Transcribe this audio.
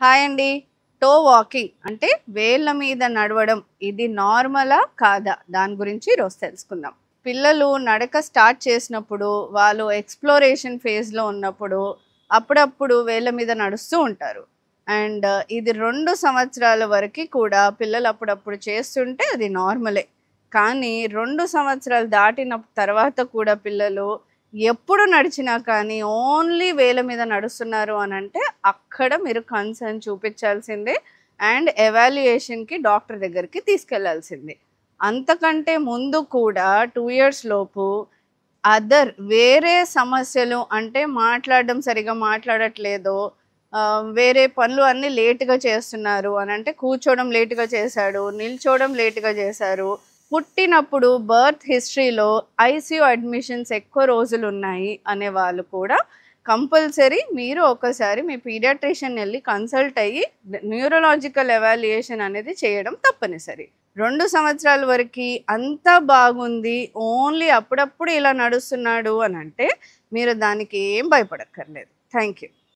Hi అండి. To walking అంటే వేళ్ళ మీద నడవడం ఇది నార్మలా? కాదా? దాని గురించి ఈరోజు తెలుసుకుందాం. పిల్లలు నడక స్టార్ట్ చేసినప్పుడు, వాళ్ళు ఎక్స్‌ప్లోరేషన్ ఫేజ్‌లో ఉన్నప్పుడు, అప్పుడప్పుడు వేళ్ళ మీద నడుస్తూ ఉంటారు. అండ్ ఇది 2 సంవత్సరాల వరకి కూడా పిల్లలు అప్పుడప్పుడు చేస్తుంటే అది నార్మలే. కానీ 2 సంవత్సరాలు దాటిన తర్వాత కూడా పిల్లలు ఎప్పుడు నడిచినా కానీ ఓన్లీ వేళ్ళ మీద నడుస్తున్నారు అనంటే అక్కడ మీరు కన్సర్న్ చూపించాల్సిందే. అండ్ ఎవాల్యుయేషన్‌కి డాక్టర్ దగ్గరికి తీసుకెళ్లాల్సిందే. అంతకంటే ముందు కూడా 2 ఇయర్స్ లోపు వేరే సమస్యలు అంటే మాట్లాడడం సరిగ్గా మాట్లాడట్లేదో, వేరే పనులు అన్నీ లేట్‌గా చేస్తున్నారు అనంటే కూర్చోవడం లేట్‌గా చేశాడు, నిల్చోవడం లేట్‌గా చేశారు. పుట్టినప్పుడు బర్త్ హిస్టరీలో ఐసీయూ అడ్మిషన్స్ ఎక్కువ రోజులున్నాయి అనే వాళ్ళు కూడా కంపల్సరీ మీరు ఒకసారి మీ పీడియాట్రిషియన్ ఎళ్లి కన్సల్ట్ అయ్యి న్యూరలాజికల్ ఎవాల్యుయేషన్ అనేది చేయడం తప్పనిసరి. 2 సంవత్సరాల వరకి అంతా బాగుంది. ఓన్లీ అప్పుడప్పుడు ఇలా నడుస్తున్నాడు అనంటే మీరు దానికి ఏం భయపడక్కర్లేదు. Thank you.